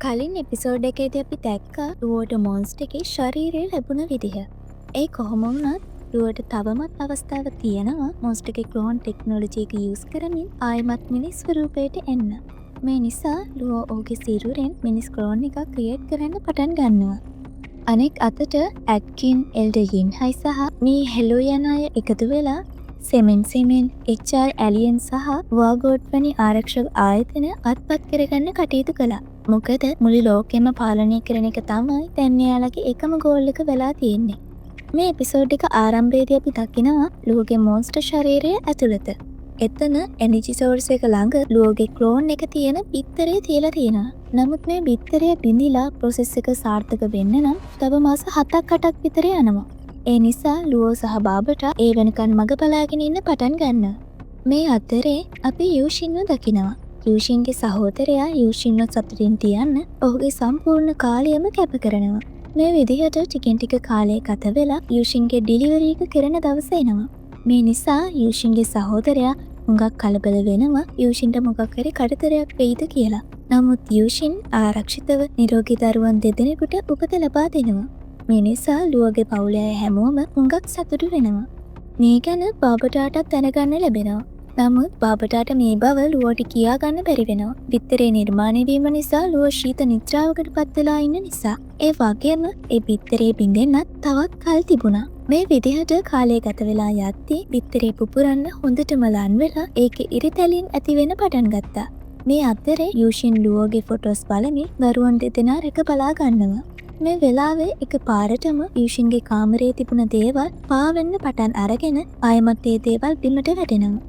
කලින් එපිසෝඩ් එකේදී අපි දැක්කා රුවට මොන්ස්ටර් එකේ ශරීරය ලැබුණ විදිහ. ඒ කොහොම වුණත් රුවට තවමත් අවස්ථාව තියෙනවා මොන්ස්ටර් එකේ ක්ලෝන් ටෙක්නොලොජි එක යූස් කරමින් ආයෙමත් මිනිස් ස්වරූපයට එන්න. මේ නිසා රුව ඔහුගේ සිරුරෙන් මිනිස් ක්ලෝන් එකක් ක්‍රියේට් කරන්න පටන් ගන්නවා. අනෙක් අතට ඇඩ්කින් එල්ඩර් යින්හයි සහ මේ හෙලෝ යන අය එකතු වෙලා සෙමෙන් HR ඇලියන් සහ වාගෝඩ් වැනි ආරක්ෂක ආයතන අත්පත් කරගන්න කටයුතු කළා. මොකද මුළු ලෝකෙම පාලනය කරන එක තමයි දැන් එයාලගේ එකම ගෝල් එක වෙලා තියෙන්නේ. මේ එපිසෝඩ් එක ආරම්භයේදී අපි දකිනවා ලුවගේ මොන්ස්ටර් ශරීරය ඇතුළත. එතන එනර්ජි සෝර්ස් එක ළඟ ලුවගේ ක්ලෝන් එක තියෙන බිත්තරේ තියලා තියෙනවා. නමුත් මේ බිත්තරය බිඳිලා ප්‍රොසෙස් එක සාර්ථක වෙන්න නම් තව මාස 7-8ක් විතර යනවා. ඒ නිසා ලුවෝ සහ බාබටා ඒ වෙනකන් මග බලාගෙන ඉන්න පටන් ගන්නවා. මේ අතරේ අපි යූෂින්ව දකිනවා. යූෂින්ගේ සහෝදරයා යූෂින්ව සතුටින් තියන්න ඔහුගේ සම්පූර්ණ කාලයම කැප කරනවා. මේ විදිහට ටිකෙන් ටික කාලය ගත වෙලා යූෂින්ගේ ඩිලිවරි එක කරන දවස එනවා. මේ නිසා යූෂින්ගේ සහෝදරයා හුඟක් කලබල වෙනවා යූෂින්ට මොකක් හරි කඩතරයක් වෙයිද කියලා. නමුත් යූෂින් ආරක්ෂිතව නිරෝගී දරුවන් දෙදෙනෙකුට උපත ලබා දෙනවා. මේ නිසා ලුවගේ පවුලේ හැමෝම හුඟක් සතුටු වෙනවා. මේ ගැන බාබටාටත් දැනගන්න ලැබෙනවා. නමුත් බාබටාට මේ බව ලුවට කියා ගන්න බැරි වෙනවා. බිත්තරේ නිර්මාණය වීම නිසා ලුව ශීත නිද්‍රාවකට පත් වෙලා ඉන්න නිසා. ඒ වගේම ඒ බිත්තරේ බින්දෙන්නත් තවත් කල් තිබුණා. මේ විදිහට කාලය ගත වෙලා යද්දී බිත්තරේ පුපුරන්න හොඳටම ලන් වෙලා ඒකේ ඉරිතැලින් ඇති වෙන පටන් ගත්තා. මේ අතරේ යූෂින් ලුවගේ ෆොටෝස් බලමින් දරුවන් දෙදෙනා රැක බලා ගන්නවා. මේ වෙලාවේ එක පාරටම යූෂින්ගේ කාමරයේ තිබුණ දේවල් පාවෙන්න පටන් අරගෙන ආයමත් ඒ දේවල් බිමට වැටෙනවා.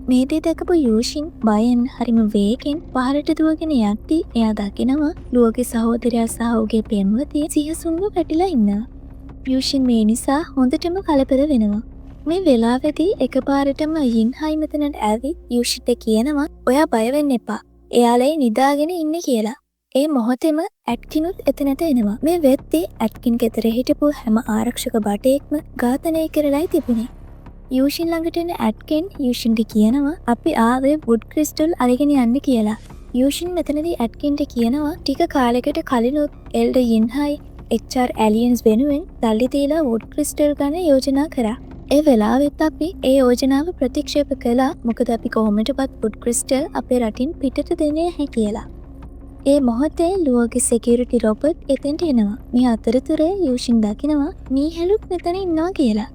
මේ දේ දැකපු යූෂින් බයෙන් හරිම වේගෙන් පාරට දුවගෙන යද්දී එයා දකිනවා ලුවගේ සහෝදරයා සහ ඔහුගේ පෙම්වතිය සිහසුන්ව වැටිලා ඉන්නවා. යූෂින් මේ නිසා හොඳටම කලබල වෙනවා. මේ වෙලාවේදී එකපාරටම යින්හයි මෙතනට ඇවිත් යූෂිට කියනවා ඔයා බය වෙන්න එපා. එයාලයි නිදාගෙන ඉන්නේ කියලා. ඒ මොහොතේම ඇට්කිනුත් එතනට එනවා. මේ වෙද්දී ඇට්කින් ගෙදර හිටපු හැම ආරක්ෂක බටයෙක්ම ඝාතනය කරලායි තිබුණේ. යූෂින් ළඟට එන ඇට්කින් යූෂින්ට කියනවා අපි ආවේ වුඩ් ක්‍රිස්ටල් අරගෙන යන්න කියලා. යූෂින් මෙතනදී ඇට්කින්ට කියනවා ටික කාලයකට කලිනුත් එල්ඩර් යින්හයි HR ඇලියන්ස් වෙනුවෙන් සල්ලි දීලා වුඩ් ක්‍රිස්ටල් ගන්න යෝජනා කරා. ඒ වෙලාවෙත් අපි ඒ යෝජනාව ප්‍රතික්ෂේප කළා. මොකද අපි කොහොමදවත් වුඩ් ක්‍රිස්ටල් අපේ රටින් පිටට දෙන්නේ නැහැ කියලා. ඒ මොහොතේ ලුවගේ සෙකියුරිටි රොබොට් එතෙන්ට එනවා. මේ අතරතුරේ යූෂින් දකිනවා නීහෙලුත් මෙතන ඉන්නවා කියලා.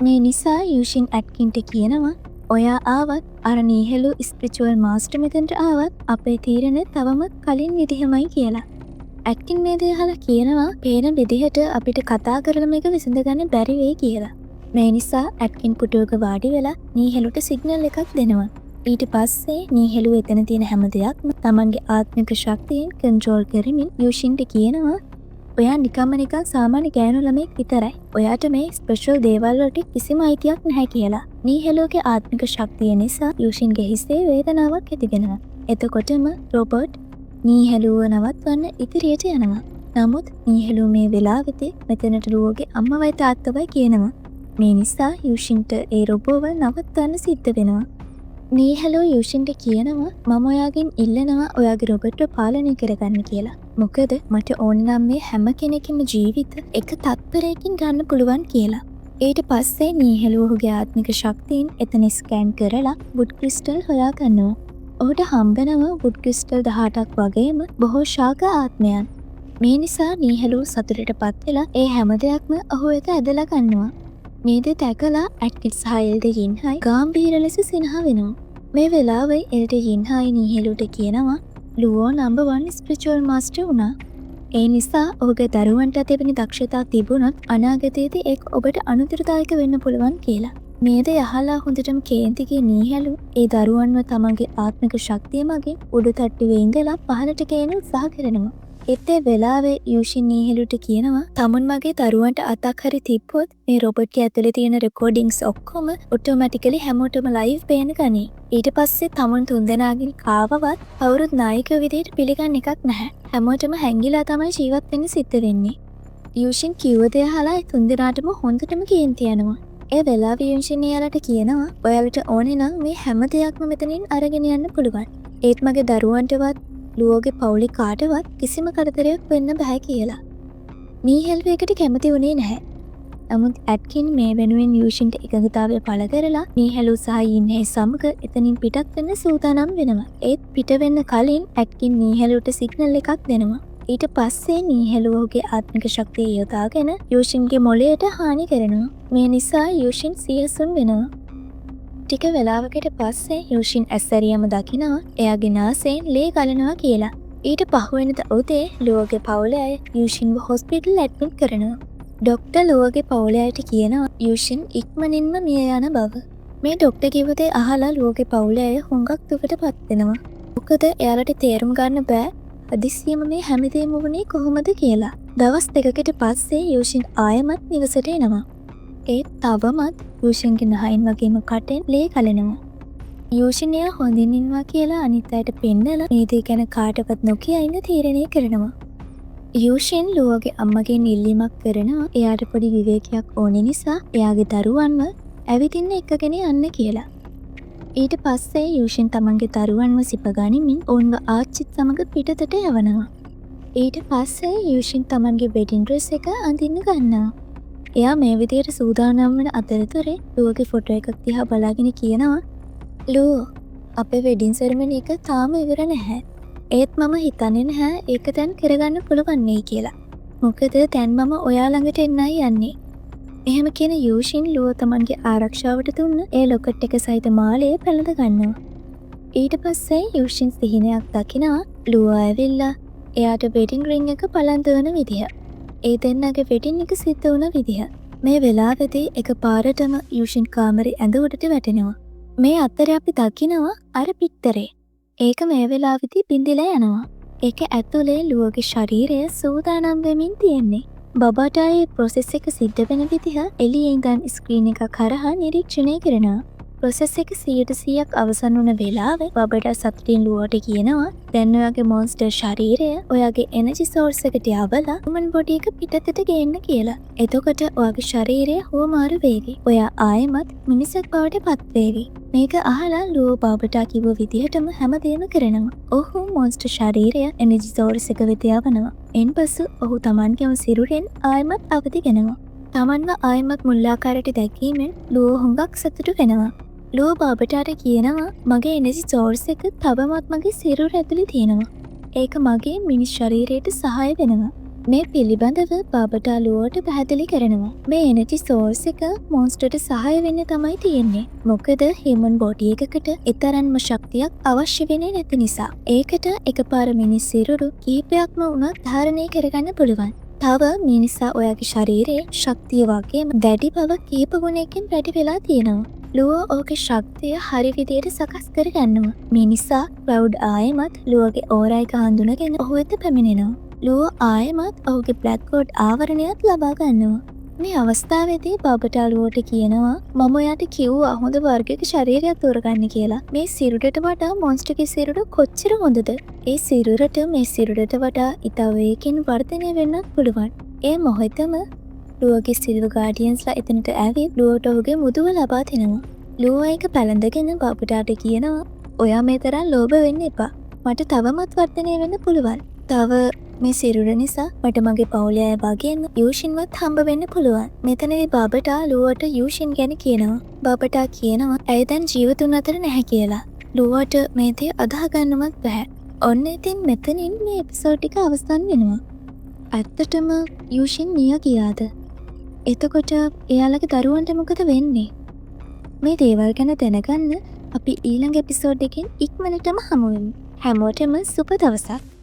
මේ නිසා යූෂින් ඇට්කින්ට කියනවා ඔයා ආවත් අර නීහෙලු ස්පිරිචුවල් මාස්ටර් මෙතනට ආවත් අපේ තීරණය තවමත් කලින් විදිහමයි කියලා. ඇට්කින් මේ දේ අහලා කියනවා පේන විදිහට අපිට කතා කරලා මේක විසඳගන්න බැරි වෙයි කියලා. මේ නිසා ඇට්කින් පුටුවක වාඩි වෙලා නීහෙලුට සිග්නල් එකක් දෙනවා. ඊට පස්සේ නීහෙලු එතන තියෙන හැම දෙයක්ම තමන්ගේ ආත්මික ශක්තියෙන් කන්ට්‍රෝල් කරමින් යූෂින්ට කියනවා ඔයා නිකන් සාමාන්‍ය ගෑනු ළමෙක් විතරයි. ඔයාට මේ ස්පෙෂල් දේවල් වලට කිසිම අයිතියක් නැහැ කියලා. නීහෙලුගේ ආත්මික ශක්තිය නිසා යූෂින්ගේ හිසේ වේදනාවක් ඇතිවෙනවා. එතකොටම රොබර්ට් නීහෙලුව නවත්වන්න ඉදිරියට යනවා. නමුත් නීහෙලුව මේ වෙලාවෙදී මෙතනට ලුවගේ අම්මවයි තාත්තවයි කියනවා. මේ නිසා යූෂින්ට ඒ රොබෝව නවත්වන්න සිද්ධ වෙනවා. නීහෙලෝ යූෂින්ට කියනවා මම ඔයාගෙන් ඉල්ලනවා ඔයාගේ රොබර්ට්ව පාලනය කරගන්න කියලා. මොකද මට ඕන නම් මේ හැම කෙනෙකුම ජීවිත එක තත්පරයකින් ගන්න පුළුවන් කියලා. ඊට පස්සේ නීහෙලෝ ඔහුගේ ආත්මික ශක්තියින් එතන ස්කෑන් කරලා වුඩ් ක්‍රිස්ටල් හොයා ගන්නවා. ඔහුට හම්බෙනවා වුඩ් ක්‍රිස්ටල් 18ක් වගේම බොහෝ ශාක ආත්මයන්. මේ නිසා නීහෙලෝ සතුටටපත් වෙලා ඒ හැම දෙයක්ම ඔහු එක ඇදලා ගන්නවා. මේ දේ දැකලා ඇට්කින් සහ එල්ඩර් යින්හයි ගාම්භීර ලෙස සිනහ වෙනවා. මේ වෙලාවේ එල්ඩර් යින්හයි නීහෙලුට කියනවා ලුවෝ නම්බර් 1 ස්පිරිචුවල් මාස්ටර් වුණා. ඒ නිසා ඔහුගේ දරුවන්ට තිබෙන දක්ෂතා තිබුණොත් අනාගතයේදී ඒක ඔබට අනුතරදායක වෙන්න පුළුවන් කියලා. මේ දේ අහලා හොඳටම කේන්ති ගිය නීහෙලු ඒ දරුවන්ව තමන්ගේ ආත්මික ශක්තිය මගින් උඩු තට්ටුවේ ඉඳලා පහළට ගේන්න උත්සාහ කරනවා. එතේ වෙලාවේ යූෂින් නීහෙලුට කියනවා තමුන් මගේ දරුවන්ට අතක් හරි තිබ්බොත් මේ රොබොට්ගේ ඇතුලේ තියෙන රෙකෝඩින්ග්ස් ඔක්කොම ඔටෝමැටිකලි හැමෝටම ලයිව් පේන්න ගනී. ඊට පස්සේ තමුන් තුන්දෙනාගෙන් කාවවත් කවුරුත් නායකයෝ විදිහට පිළිගන්න එකක් නැහැ. හැමෝටම හැංගිලා තමයි ජීවත් වෙන්න සිද්ධ වෙන්නේ. යූෂින් කිව්ව දේ අහලා තුන්දෙනාටම හොඳටම කේන්ති යනවා. ඒ වෙලාවේ යූෂින් එයාලට කියනවා ඔයාලට ඕනේ නම් මේ හැම දෙයක්ම මෙතනින් අරගෙන යන්න පුළුවන්. ඒත් මගේ දරුවන්ටවත් ලුවෝගේ පවුලේ කාටවත් කිසිම කරදරයක් වෙන්න බෑ කියලා. නීහෙල්වයකට කැමති වුණේ නැහැ. නමුත් ඇට්කින් මේ වෙනුවෙන් යූෂින්ට එකඟතාවය පළ කරලා නීහැලු සහ ඉන්නේ සමග එතනින් පිටත් වෙන්න සූදානම් වෙනවා. ඒත් පිට වෙන්න කලින් ඇට්කින් නීහැලුට සිග්නල් එකක් දෙනවා. ඊට පස්සේ නීහැලු ඔහුගේ ආත්මික ශක්තිය යොදාගෙන යූෂින්ගේ මොළයට හානි කරනවා. මේ නිසා යූෂින් සියසුන් වෙනවා. ටික වෙලාවකට පස්සේ යූෂින් ඇස්සරියම දකිනවා එයාගේ නාසයෙන් ලේ ගලනවා කියලා. ඊට පහුවෙනද උදේ ලුවෝගේ පවුලේ අය යූෂින්ව හොස්පිටල් ඇඩ්මිට් කරනවා. ඩොක්ටර් ලුවෝගේ පවුලේ අයට කියනවා යූෂින් ඉක්මනින්ම මිය යන බව. මේ ඩොක්ටර් කිව්ව දේ අහලා ලුවෝගේ පවුලේ අය හුඟක් දුකටපත් වෙනවා. මොකද එයාලට තේරුම් ගන්න බෑ අදිස්සියම මේ හැමදේම වුණේ කොහොමද කියලා. දවස් දෙකකට පස්සේ යූෂින් ආයමත් නිවසට එනවා. ඒත් තවමත් යූෂින්ගේ නහයින් වගේම කටෙන් ලේ කලනවා. යූෂින් එයා හොඳින් ඉන්නවා කියලා අනිත් අයට පෙන්නලා මේ දේ ගැන කාටවත් නොකිය ඉන්න තීරණය කරනවා. යූෂින් ලුවෝගේ අම්මගෙන් ඉල්ලීමක් කරනවා එයාට පොඩි විවේකයක් ඕන නිසා එයාගේ දරුවන්ව ඇවිදින්න එක්කගෙන යන්න කියලා. ඊට පස්සේ යූෂින් තමන්ගේ දරුවන්ව සිපගනිමින් ඔවුන්ව ආච්චිත් සමග පිටතට යවනවා. ඊට පස්සේ යූෂින් තමන්ගේ වෙඩින් ඩ්‍රෙස් එක අඳින්න ගන්නවා. එයා මේ විදියට සූදානම් වන අතරතුරේ ලුවෝගේ ෆොටෝ එකක් දිහා බලාගෙන කියනවා ලුවෝ අපේ වෙඩින් සෙරමනි එක තාම ඉවර නැහැ. ඒත් මම හිතන්නේ නැහැ ඒක දැන් කරගන්න පුළුවන් නේ කියලා. මොකද දැන් මම ඔයා ළඟට එන්නයි යන්නේ. එහෙම කියන යූෂින් ලුවෝ තමන්ගේ ආරක්ෂාවට දුන්න ඒ ලොකට් එක සහිත මාලය පැළඳ ගන්නවා. ඊට පස්සේ යූෂින් සිහිනයක් දකිනවා ලුවෝ ඇවිල්ලා එයාට වෙඩින් රින් එක පලඳවන විදිහ. ඒ දෙන්නගේ වෙඩින් එක සිද්ධ වුණ විදිහ. මේ වෙලාවෙදී එකපාරටම යූෂින් කාමරේ ඇඳ උඩට වැටෙනවා. මේ අතරේ අපි දකිනවා අර පිටතරේ. ඒක මේ වෙලාවෙදී බින්දිලා යනවා. ඒක ඇතුලේ ලුවෝගේ ශරීරය සූදානම් වෙමින් තියෙන්නේ. බබාටායේ ප්‍රොසෙස් එක සිද්ධ වෙන විදිහ එළියෙන් ඉඳන් ස්ක්‍රීන් එක කරහා නිරීක්ෂණය කරනවා. ප්‍රොසෙස් එක 100%ක් අවසන් වුණ වෙලාවේ බබාටා සතුටින් ලුවෝට කියනවා දැන් ඔයාගේ මොන්ස්ටර් ශරීරය ඔයාගේ එනර්ජි සෝර්ස් එකට යවලා හුමන් බොඩි එක පිටතට ගේන්න කියලා. එතකොට ඔයාගේ ශරීරය හුවමාරු වේවි. ඔයා ආයෙමත් මිනිසෙක් බවට පත් වේවි. මේක අහලා ලුවෝ බබාටා කිව්ව විදිහටම හැමදේම කරනවා. ඔහු මොන්ස්ටර් ශරීරය එනර්ජි සෝර්ස් එක වෙත යවනවා. එන්පසු ඔහු තමන්ගේම සිරුරෙන් ආයෙමත් අවදිගෙනවා. තමන්ව ආයෙමත් මුල්ලාකාරයට දැකීමෙන් ලුවෝ හුඟක් සතුටු වෙනවා. ලුවෝ බබාටාට කියනවා මගේ එනර්ජි සෝර්ස් එක තවමත් මගේ සිරුර ඇතුලේ තියෙනවා. ඒක මගේ මිනිස් ශරීරයට සහාය වෙනවා. මේ පිළිබඳව බබාටා ලුවෝට පැහැදිලි කරනවා. මේ එනර්ජි සෝර්ස් එක මොන්ස්ටර්ට සහාය වෙන්න තමයි තියෙන්නේ. මොකද හියුමන් බොඩි එකකට ඊතරම්ම ශක්තියක් අවශ්‍ය වෙන්නේ නැති නිසා. ඒකට එකපාර මිනිස් සිරුරු කීපයක්ම වුණත් ධාරණය කරගන්න පුළුවන්. තව මේ නිසා ඔයාගේ ශරීරයේ ශක්තිය වගේම දැඩි බව කීප ගුණයකින් වැඩි වෙලා තියෙනවා. ලුවෝ ඕගේ ශක්තිය හරි විදියට සකස් කරගන්නවා. මේ නිසා ක්ලවුඩ් ආයෙමත් ලුවෝගේ ඕරා එක හඳුනගෙන ඔහු වෙත පැමිණෙනවා. ලුවෝ ආයෙමත් ඔහුගේ බ්ලැක් කෝඩ් ආවරණයත් ලබා ගන්නවා. මේ අවස්ථාවේදී බබාටා ලුවෝට කියනවා මම ඔයාට කිව්වා හොඳ වර්ගයක ශරීරයක් තෝරගන්න කියලා. මේ සිරුරට වඩා මොන්ස්ටර්ගේ සිරුර කොච්චර හොඳද? ඒ සිරුරට මේ සිරුරට වඩා ඉතා වේගකින් වර්ධනය වෙන්නත් පුළුවන්. ඒ මොහොතම ලුවෝගේ සිල්වර් ගාඩියන්ස්ලා එතනට ඇවිත් ලුවෝට ඔහුගේ මුදුව ලබා දෙනවා. ලුවෝ ඒක පැලඳගෙන බබාටාට කියනවා ඔයා මේ තරම් ලෝභ වෙන්න එපා. මට තවමත් වර්ධනය වෙන්න පුළුවන්. තව මේ සිරුර නිසා මට මගේ පවුලේ අය වගේම යූෂින්වත් හම්බ වෙන්න පුළුවන්. මෙතනදී බබාටා ලුවෝට යූෂින් ගැන කියනවා. බබාටා කියනවා ඇය දැන් ජීවතුන් අතර නැහැ කියලා. ලුවෝට මේ දේ අදාහ ගන්නවත් බැහැ. ඔන්න ඉතින් මෙතනින් මේ එපිසෝඩ් එක අවසන් වෙනවා. ඇත්තටම යූෂින් මිය ගියාද? එතකොට එයාලගේ දරුවන්ට මොකද වෙන්නේ? මේ දේවල් ගැන දැනගන්න අපි ඊළඟ එපිසෝඩ් එකෙන් ඉක්මනටම හමු වෙමු. හැමෝටම සුබ දවසක්.